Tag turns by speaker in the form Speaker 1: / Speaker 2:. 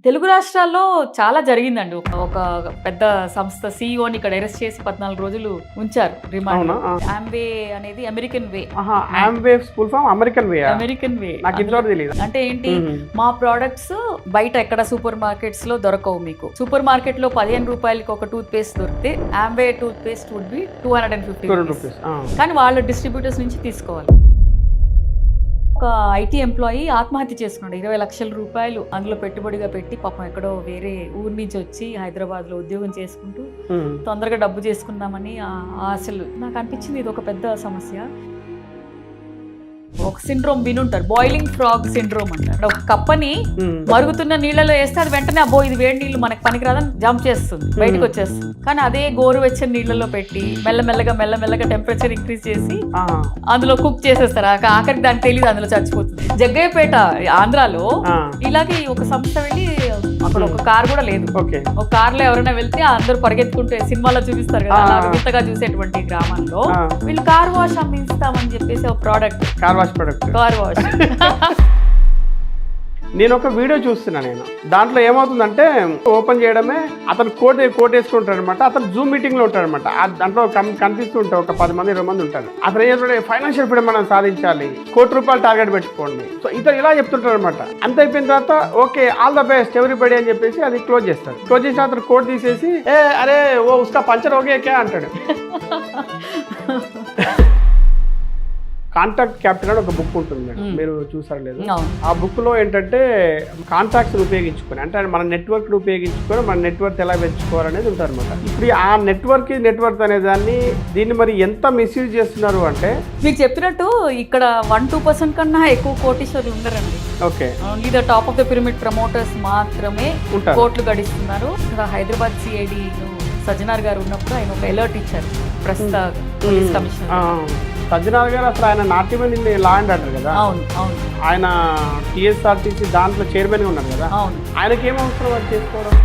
Speaker 1: తెలుగు రాష్ట్రాల్లో చాలా జరిగిందండి. ఒక పెద్ద సంస్థ సీఈఓని ఇక్కడ అరెస్ట్ చేసి 14 రోజులు ఉంచారు రిమాండ్. ఆమ్వే అనేది అమెరికన్ వే.
Speaker 2: ఆమ్వే ఫుల్ ఫామ్ అమెరికన్ వే.
Speaker 1: అమెరికన్ వే
Speaker 2: నాకు ఇంతవరకు తెలియదు.
Speaker 1: అంటే ఏంటి, మా ప్రొడక్ట్స్ బయట ఎక్కడ సూపర్ మార్కెట్స్ లో దొరకవు. మీకు సూపర్ మార్కెట్ లో 15 రూపాయలకి ఒక టూత్ పేస్ట్ దొరికితే Amway toothpaste would be 250 rupees. కానీ వాళ్ళ డిస్ట్రిబ్యూటర్స్ నుంచి తీసుకోవాలి. ఒక ఐటీ ఎంప్లాయీ ఆత్మహత్య చేసుకున్నాడు. 20 లక్షల రూపాయలు అందులో పెట్టుబడిగా పెట్టి పాపం ఎక్కడో వేరే ఊరి నుంచి వచ్చి హైదరాబాద్ లో ఉద్యోగం చేసుకుంటూ తొందరగా డబ్బు చేసుకుందామని అసలు నాకు అనిపించింది ఇది ఒక పెద్ద సమస్య. ఒక సిండ్రోమ్ వినుంటారు, బాయిలింగ్ ఫ్రాగ్ సిండ్రోమ్ అంటారు. ఒక కప్పని మరుగుతున్న నీళ్ళలో వేస్తే అది వెంటనే అబ్బో ఇది వేడి నీళ్ళు మనకి పనికిరాదని జంప్ చేస్తుంది, బయటకు వచ్చేస్తుంది. కానీ అదే గోరువెచ్చని నీళ్ళలో పెట్టి మెల్లమెల్లగా టెంపరేచర్ ఇంక్రీజ్ చేసి అందులో కుక్ చేసేస్తారు. ఆఖరికి దానికి తెలియదు, అందులో చచ్చిపోతుంది. జగ్గయ్యపేట ఆంధ్రాలో ఇలాగే ఒక సంస్థ వెళ్ళి అక్కడ ఒక కార్ కూడా లేదు. ఒక కార్ లో ఎవరైనా వెళ్తే అందరూ పరిగెత్తుకుంటే సినిమాలో చూపిస్తారు కదా, అలా వింతగా చూసేటువంటి గ్రామాల్లో వీళ్ళు కార్ వాష్ అమ్మిస్తామని చెప్పేసి ఒక ప్రోడక్ట్, కార్ వాష్.
Speaker 2: నేను ఒక వీడియో చూస్తున్నా. నేను దాంట్లో ఏమవుతుందంటే ఓపెన్ చేయడమే అతను కోట్ వేసుకుంటాడు అనమాట. అతను జూమ్ మీటింగ్ లో ఉంటాడు అనమాట. దాంట్లో కనిపిస్తూ ఉంటారు ఒక 10 మంది 20 మంది ఉంటారు. అతను ఏం చేస్తాడు, ఫైనాన్షియల్ ఫ్రీడమ్ మనం సాధించాలి, ₹1,00,00,000 టార్గెట్ పెట్టుకోండి. సో ఇతను ఇలా చెప్తుంటారు అనమాట. అంత అయిపోయిన తర్వాత okay all the best everybody అని చెప్పేసి అది క్లోజ్ చేస్తాడు. క్లోజ్ చేసిన అతను కోట్ తీసేసి అరే ఓ ఉస్కా పంచర్ ఓకే అంటాడు. కాంటాక్ట్ క్యాప్టెన్ అని ఒక బుక్ ఉంటుంది మేడం, మీరు చూసారు లేదు? ఆ బుక్ లో ఏంటంటే కాంటాక్ట్స్ ఉపయోగించుకొని, అంటే మన నెట్వర్క్ ఉపయోగించుకొని మన నెట్వర్క్ ఎలా పెంచుకోవాలనేది ఉంటారు అనమాట. ఇప్పుడు ఆ నెట్వర్క్ అనే దీన్ని మరి ఎంత మిస్యూజ్ చేస్తున్నారు అంటే,
Speaker 1: మీకు చెప్పినట్టు ఇక్కడ 1-2% కన్నా ఎక్కువ కోటీశ్వరులు ఉండరండి.
Speaker 2: Okay,
Speaker 1: only the top of the pyramid promoters మాత్రమే కోట్లు గడిస్తున్నారు. హైదరాబాద్ సిఐడి సజ్జనార్ గారు ఉన్నప్పుడు ఆయన ఒక అలర్ట్ ఇచ్చారు ప్రస్తుత పోలీస్ కమిషనర్.
Speaker 2: సజ్జనార్ గారు అసలు ఆయన నాట్యమని లా అండ్ ఆర్డర్ కదా, ఆయన టీఎస్ఆర్టీసీ దాంట్లో చైర్మన్ గా ఉన్నారు కదా, ఆయనకి ఏం అవసరం అది చేసుకోవడం?